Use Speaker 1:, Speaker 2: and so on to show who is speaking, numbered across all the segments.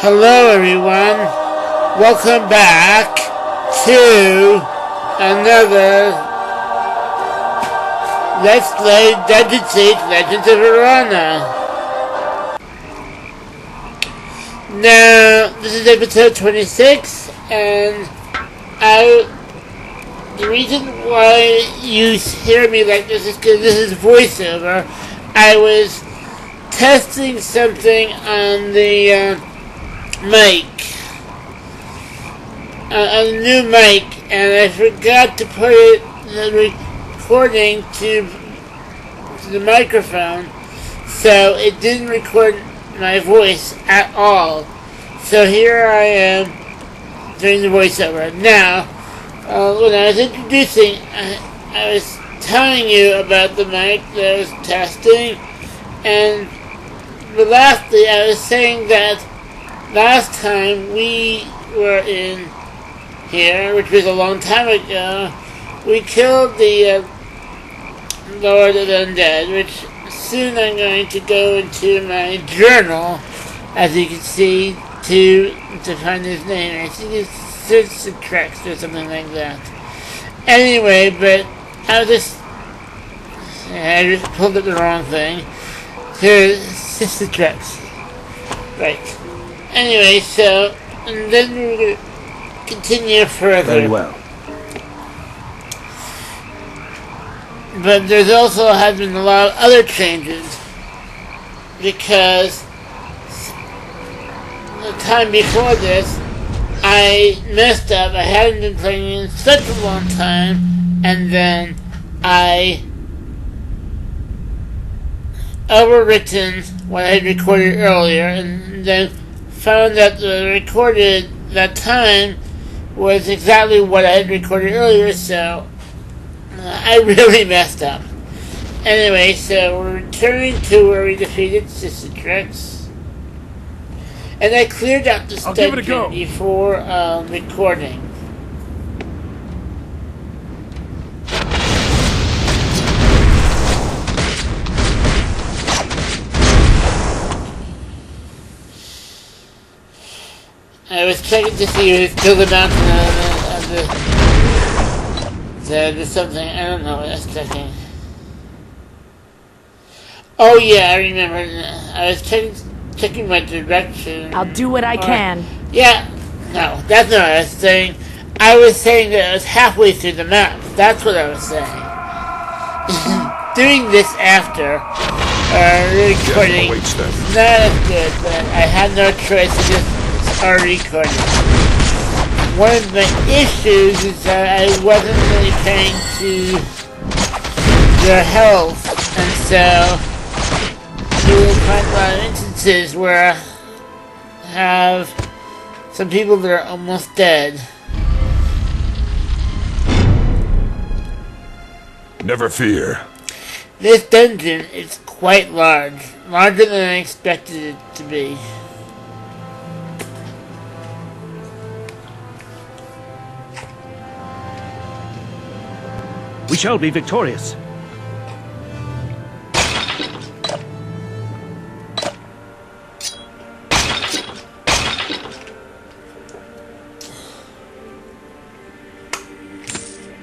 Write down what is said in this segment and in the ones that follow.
Speaker 1: Hello everyone, welcome back to another Let's Play Dungeon Siege Legends of Verona. Now, this is episode 26, and the reason why you hear me like this is because this is voiceover. I was testing something on the mic, a new mic, and I forgot to put the recording to the microphone, so it didn't record my voice at all. So here I am doing the voiceover. Now, when I was introducing, I was telling you about the mic that I was testing, but lastly I was saying that last time we were in here, which was a long time ago, we killed the Lord of the Undead, which soon I'm going to go into my journal, as you can see, to find his name. I think it's Sister Trex or something like that. Anyway, but I just pulled up the wrong thing. Here's Sister Trex. Right. Anyway, so, and then we're going to continue further.
Speaker 2: Very well.
Speaker 1: But there's also has been a lot of other changes, because the time before this, I messed up. I hadn't been playing in such a long time, and then I overwritten what I had recorded earlier, and then found that that time was exactly what I had recorded earlier, so I really messed up. Anyway, so we're returning to where we defeated Sister Trex, and I cleared out the dungeon before recording. I was checking to see if it's still the mountain there's something, I don't know what I was checking. Oh yeah, I remember. I was checking my direction.
Speaker 3: I'll do what I can.
Speaker 1: Yeah, no, that's not what I was saying. I was saying that I was halfway through the map. That's what I was saying. Doing this after recording is not as good, but I had no choice to just start recording. One of the issues is that I wasn't really paying to their health, and so you will find a lot of instances where I have some people that are almost dead.
Speaker 2: Never fear.
Speaker 1: This dungeon is quite large, larger than I expected it to be.
Speaker 4: We shall be victorious.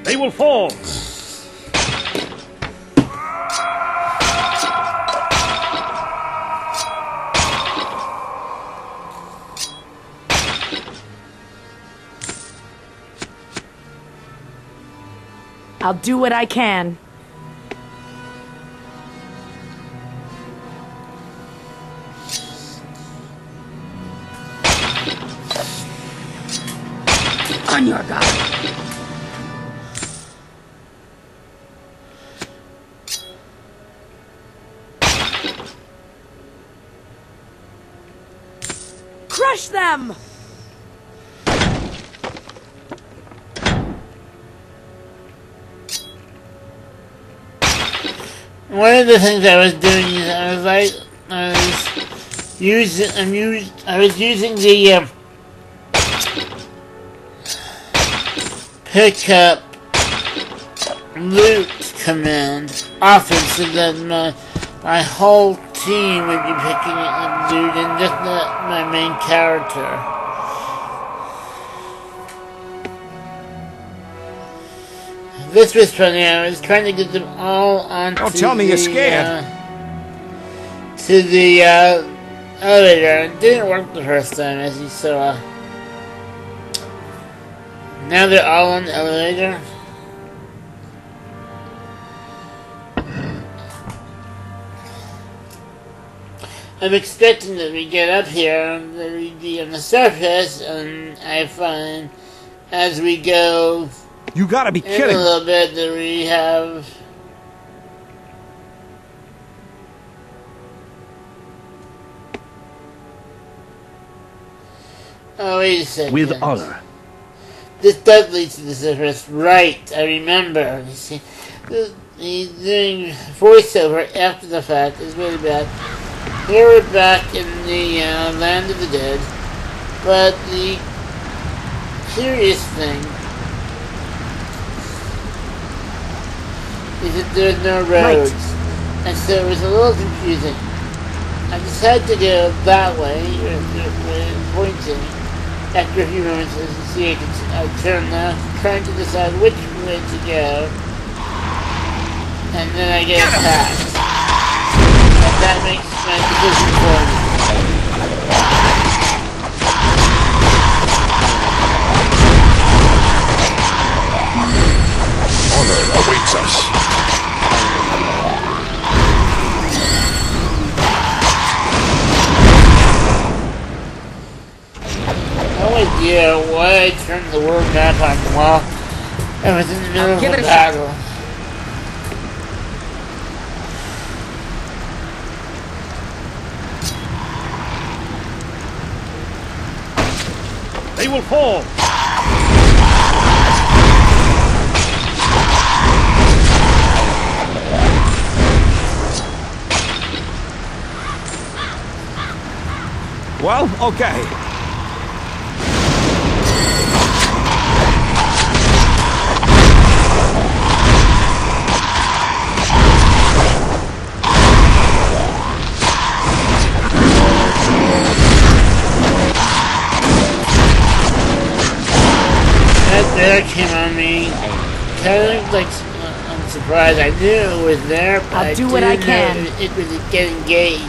Speaker 4: They will fall.
Speaker 3: I'll do what I can. On your guard. Crush them!
Speaker 1: One of the things I was doing is I was using the pick up loot command often, so that my whole team would be picking up dude and just not my main character. This was funny. I was trying to get them all onto
Speaker 2: Don't tell me you're scared.
Speaker 1: To the elevator. It didn't work the first time, as you saw. Now they're all on the elevator. I'm expecting that we get up here, that we be on the surface, and I find as we go
Speaker 2: You gotta be
Speaker 1: in
Speaker 2: kidding.
Speaker 1: a little bit that we have oh, wait a second.
Speaker 4: With honor.
Speaker 1: This does lead to the surface, right? I remember. You see, he's doing voiceover after the fact is really bad. Here we're back in the land of the dead, but the curious thing is that there's no roads, and so it was a little confusing. I decided to go that way, pointing. After a few moments, as you see, I turn left, trying to decide which way to go, and then I get attacked. And that makes my decision for me.
Speaker 5: Honor awaits us.
Speaker 1: No idea why I turned the world map on while I was in the middle of a battle.
Speaker 4: They will fall.
Speaker 2: Well, okay.
Speaker 1: That bear came on me. Kind of like I'm surprised. I knew it was there, but
Speaker 3: I'll do what I
Speaker 1: didn't
Speaker 3: can.
Speaker 1: know it was getting engaged.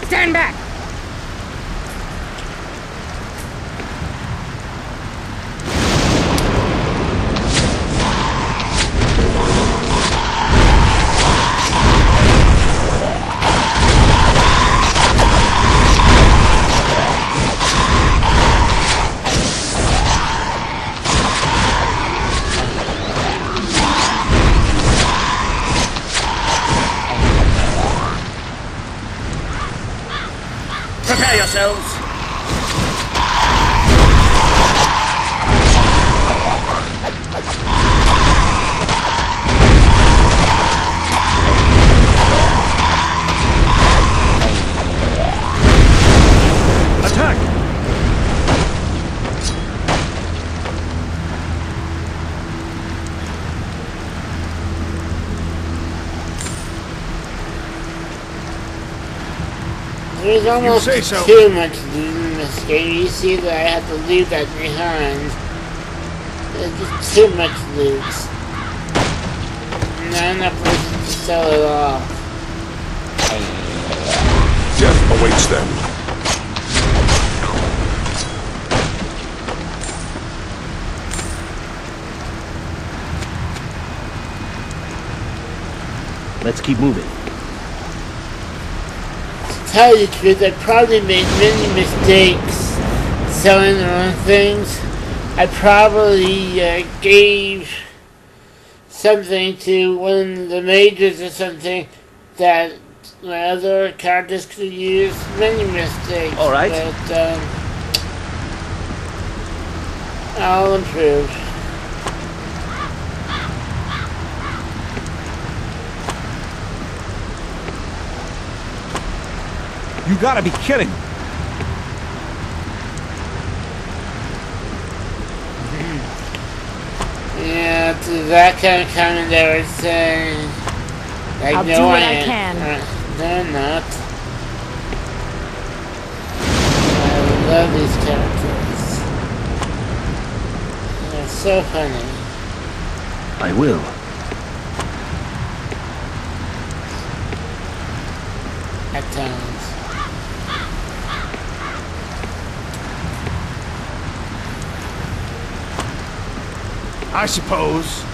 Speaker 3: Stand back!
Speaker 4: Prepare yourselves. Attack!
Speaker 1: There's almost
Speaker 2: say so.
Speaker 1: too much loot in this game. You see that I have to leave that behind. There's just too much loot. Not enough places to sell it off.
Speaker 5: Death awaits them.
Speaker 4: Let's keep moving.
Speaker 1: To tell you the truth, I probably made many mistakes selling the wrong things. I probably gave something to one of the majors or something that my other characters could use. Many mistakes.
Speaker 4: All right.
Speaker 1: But I'll improve.
Speaker 2: You gotta be kidding.
Speaker 1: Yeah, to that kind of comment they were saying. Like,
Speaker 3: I'll
Speaker 1: no,
Speaker 3: do what I
Speaker 1: ain't.
Speaker 3: can.
Speaker 1: No, I'm not. I love these characters. They're so funny.
Speaker 4: I will.
Speaker 1: At times.
Speaker 2: I suppose.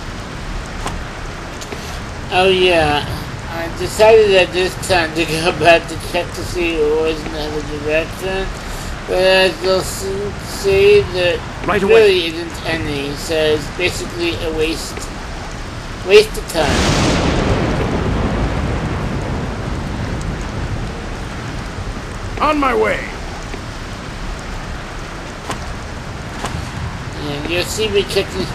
Speaker 1: Oh yeah, I decided at this time to go back to check to see what was in the other direction, but as you'll soon see, there
Speaker 4: Right
Speaker 1: really
Speaker 4: away.
Speaker 1: isn't any, so it's basically a waste of time.
Speaker 2: On my way.
Speaker 1: And you'll see me checking.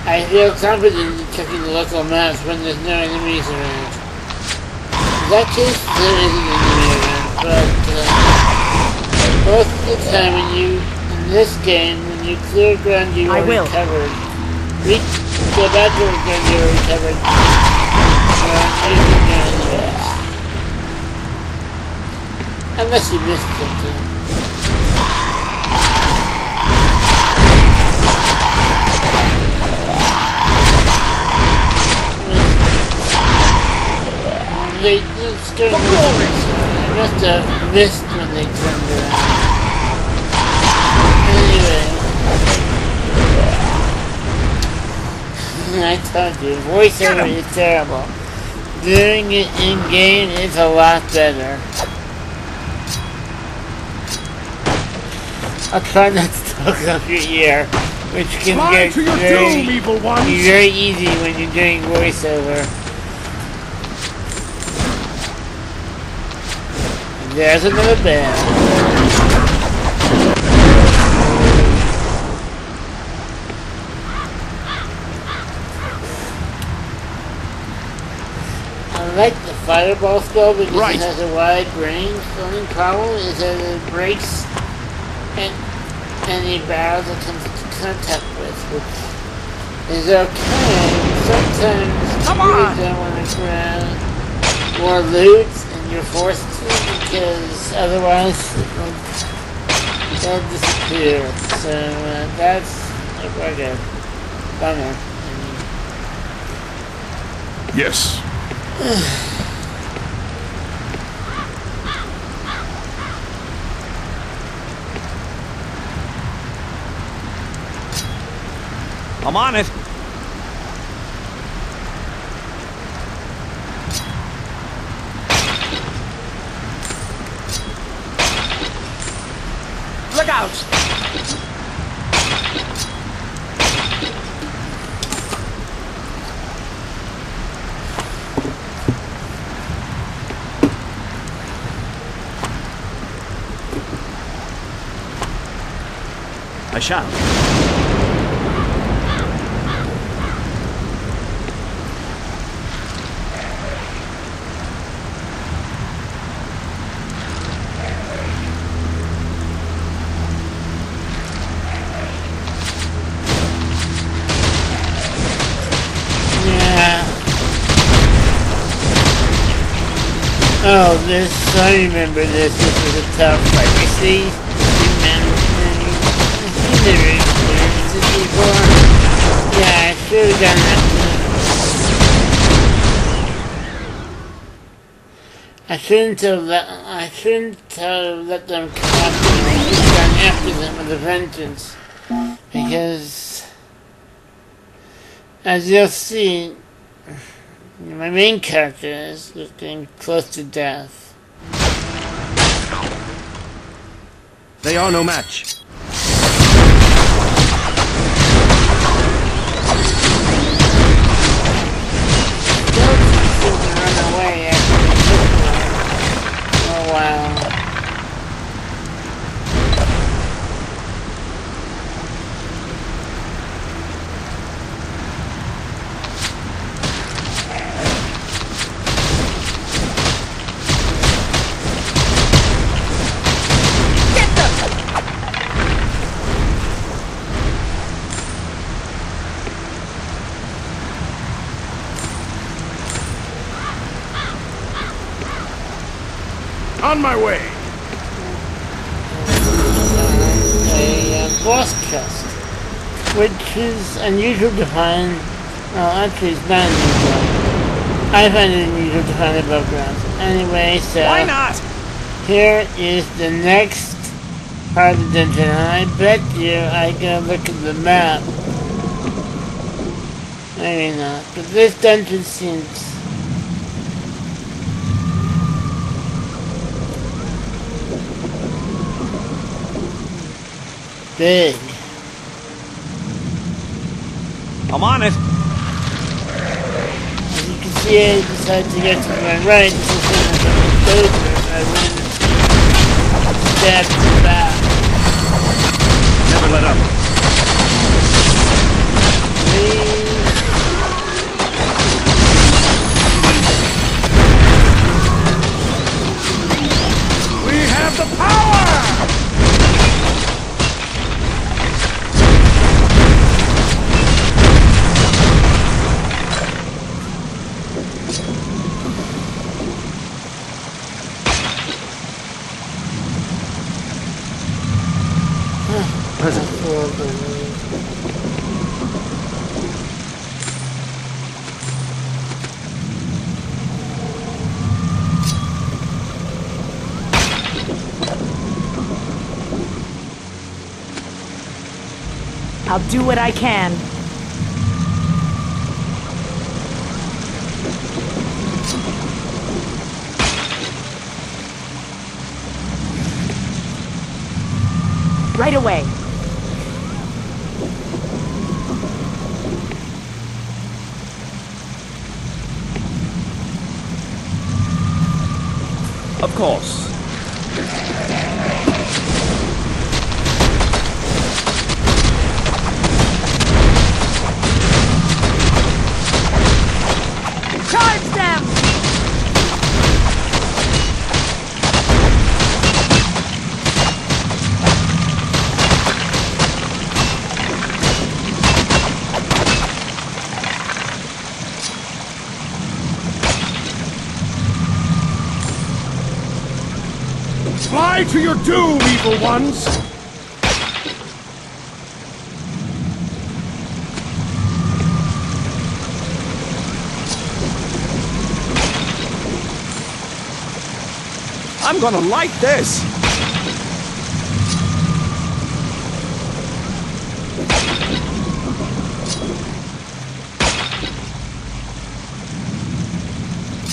Speaker 1: I feel confident in checking the local maps when there's no enemies around. In that case, there isn't an enemy around, but most of the time in this game, when you clear ground you
Speaker 3: I
Speaker 1: already
Speaker 3: will.
Speaker 1: covered, go back to the ground you already covered. Unless you missed something. They just turned I must have missed when they turned around. Anyway. I told you, voiceover is terrible. Doing it in-game is a lot better. I'll try not to talk up your ear, which can
Speaker 2: Fly to your doom, evil ones!
Speaker 1: be very easy when you're doing voiceover. There's another bell. I like the fireball spell because it has a wide range. The only problem is that it breaks any barrels it comes into contact with, which is okay. Sometimes you really don't want to grab more loot and you're forced to because otherwise they'll disappear. So that's a bummer.
Speaker 5: Yes.
Speaker 2: I'm on it.
Speaker 3: Look out!
Speaker 4: I shall.
Speaker 1: Yeah. Oh, I remember this. This was a tough fight. You see? Yeah, I should have done that. I shouldn't have let them come after me. I should have gone after them with a vengeance. Because, as you'll see, my main character is getting close to death.
Speaker 4: They are no match.
Speaker 1: Run away after they took me. Oh wow. boss chest, which is unusual to find. Well, actually, it's not unusual. I find it unusual to find above ground. Anyway, so
Speaker 2: Why not?
Speaker 1: here is the next part of the dungeon, and I bet you I gotta look at the map. Maybe not, but this dungeon seems big.
Speaker 2: I'm on it.
Speaker 1: As you can see, I decided to get to my right. This is one of the dozers. I went and stabbed the back.
Speaker 4: Never let up.
Speaker 2: We have the power!
Speaker 4: Present.
Speaker 3: I'll do what I can. Right away.
Speaker 2: Of course.
Speaker 3: Charge them!
Speaker 2: Fly to your doom, evil ones! I'm gonna like this!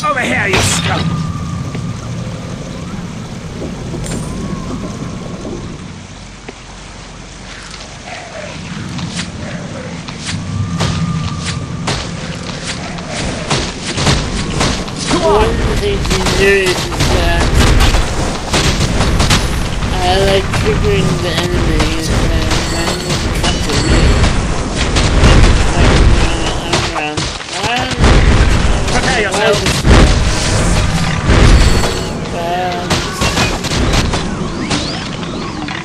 Speaker 2: Over here, you scum!
Speaker 1: One of the things you notice is that I like triggering the enemies and then when they come to me, I'm around.
Speaker 2: Prepare yourself!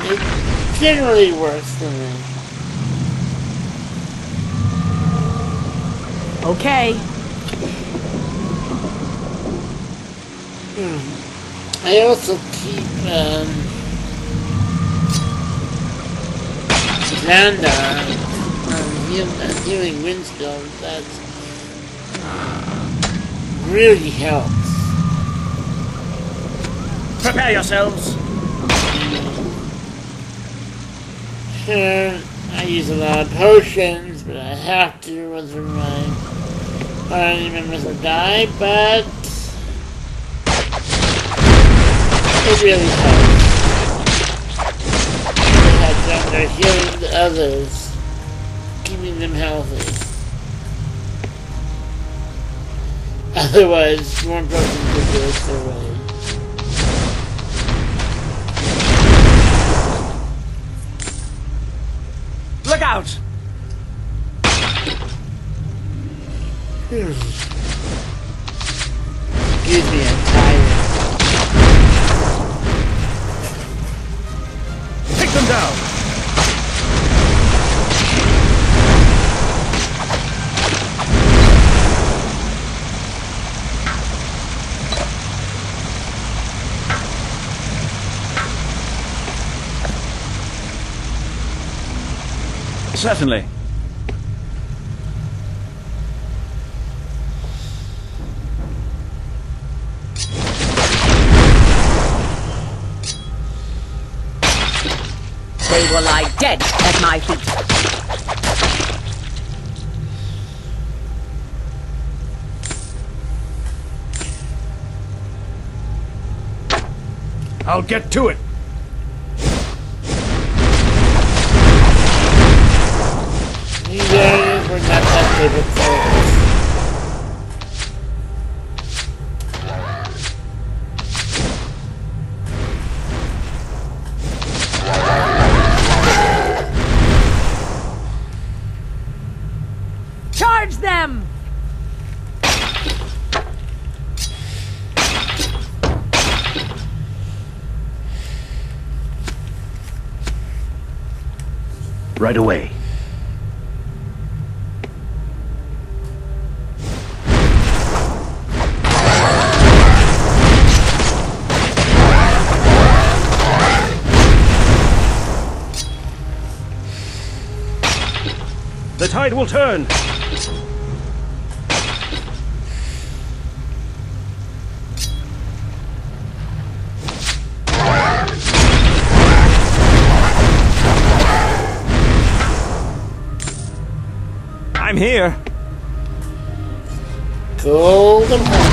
Speaker 1: It generally works for me.
Speaker 3: Okay.
Speaker 1: I also keep Xanda healing wind skills. That really helps.
Speaker 2: Prepare yourselves!
Speaker 1: Sure, I use a lot of potions, but I have to once my party members will die, but it really helps. They have done their healing to others, keeping them healthy. Otherwise, more potions would waste away.
Speaker 2: Look out!
Speaker 1: Excuse me, I'm tired.
Speaker 2: Take them down!
Speaker 4: Certainly.
Speaker 3: They will lie dead at my feet.
Speaker 2: I'll get to it.
Speaker 1: These areas were not that favorite players.
Speaker 3: Charge them!
Speaker 4: Right away. The tide will turn. I'm here.
Speaker 1: Golden Horn.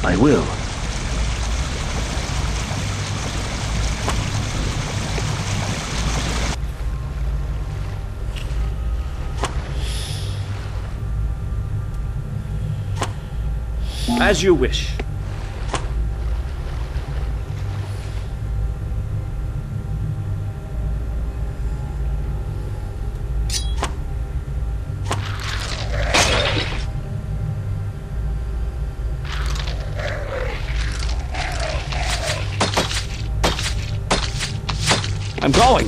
Speaker 4: I will. As you wish. I'm going.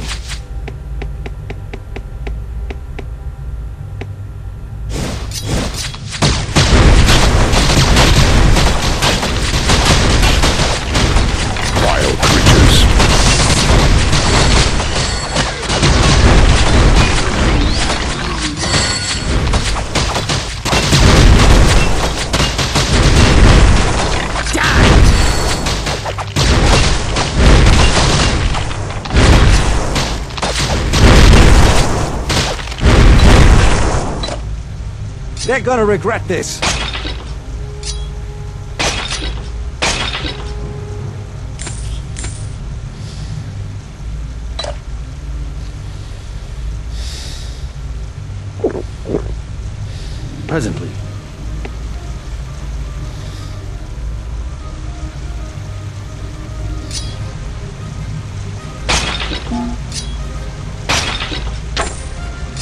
Speaker 5: Wild creatures.
Speaker 2: They're gonna regret this.
Speaker 4: Presently.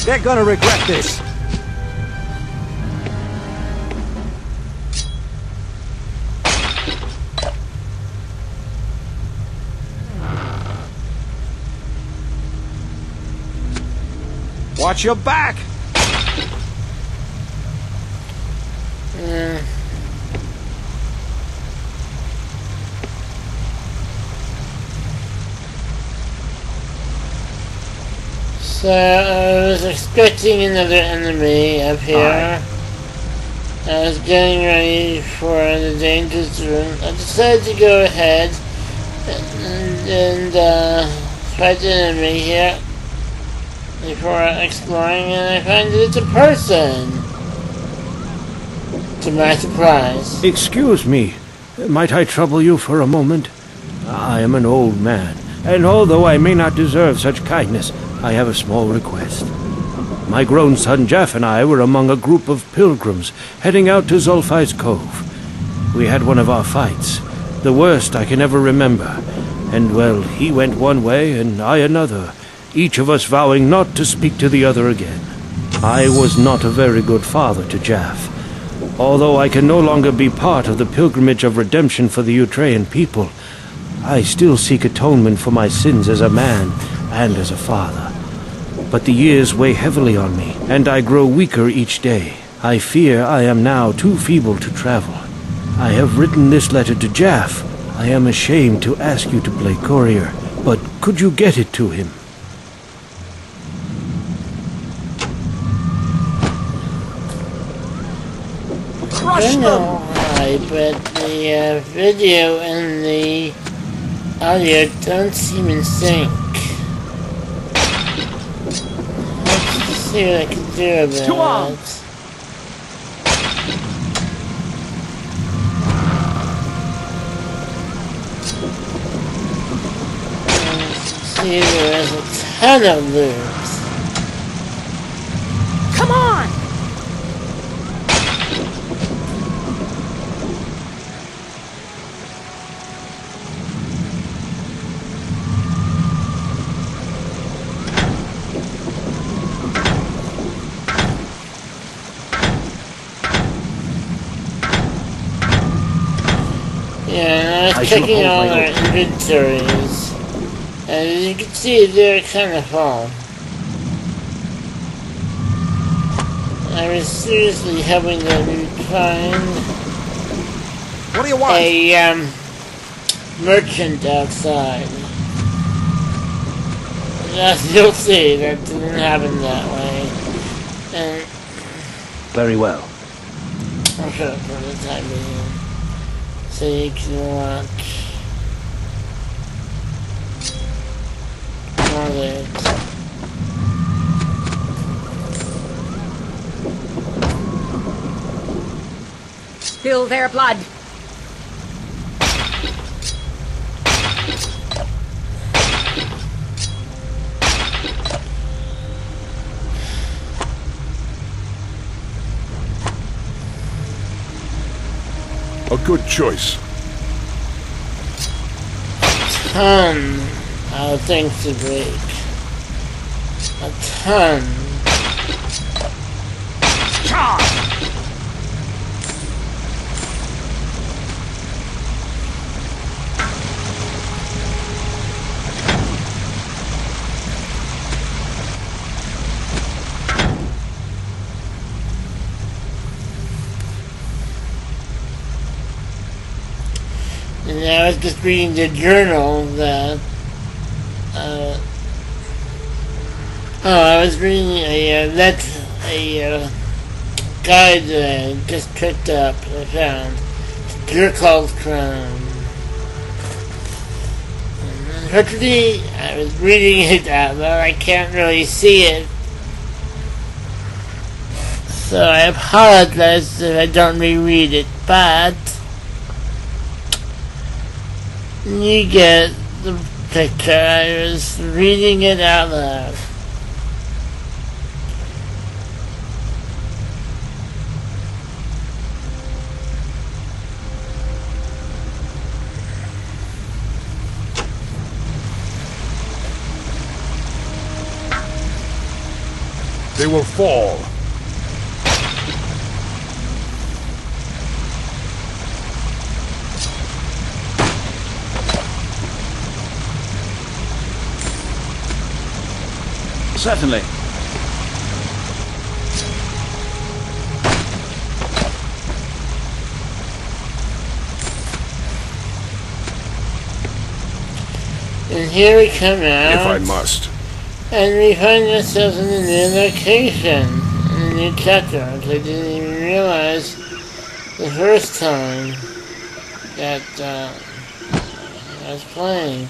Speaker 2: They're gonna regret this. Watch your back!
Speaker 1: So I was expecting another enemy up here. I was getting ready for the danger zone. I decided to go ahead and fight the enemy here before exploring, and I find that it's a person. To my surprise.
Speaker 6: Excuse me. Might I trouble you for a moment? I am an old man, and although I may not deserve such kindness, I have a small request. My grown son Jeff and I were among a group of pilgrims heading out to Zulfi's Cove. We had one of our fights, the worst I can ever remember, and well, he went one way and I another, each of us vowing not to speak to the other again. I was not a very good father to Jeff. Although I can no longer be part of the pilgrimage of redemption for the Utrean people, I still seek atonement for my sins as a man and as a father. But the years weigh heavily on me, and I grow weaker each day. I fear I am now too feeble to travel. I have written this letter to Jaff. I am ashamed to ask you to play courier, but could you get it to him?
Speaker 1: I don't know why, but the video and the audio don't seem in sync. Let's see what I can do about it. See, there's a ton of loops.
Speaker 3: Come on!
Speaker 1: Yeah, I was checking all our inventories, and as you can see, they're kind of full. I was seriously hoping that we would find
Speaker 2: What do you want?
Speaker 1: a merchant outside. As you'll see, that didn't happen that way. And
Speaker 4: Very well.
Speaker 1: I'll shut up for the time being, so you can watch more lyrics.
Speaker 3: Spill their blood.
Speaker 5: A good choice.
Speaker 1: Ton of things to break. A ton. And I was just reading the journal that, I was reading a guide that I just picked up, I found. Jerkall's Crown. And unfortunately, I was reading it out loud, I can't really see it. So I apologize if I don't reread it, but you get the picture. I was reading it out loud.
Speaker 5: They will fall.
Speaker 4: Certainly.
Speaker 1: And here we come out.
Speaker 5: If I must.
Speaker 1: And we find ourselves in a new location, in a new chapter, which I didn't even realize the first time that I was playing.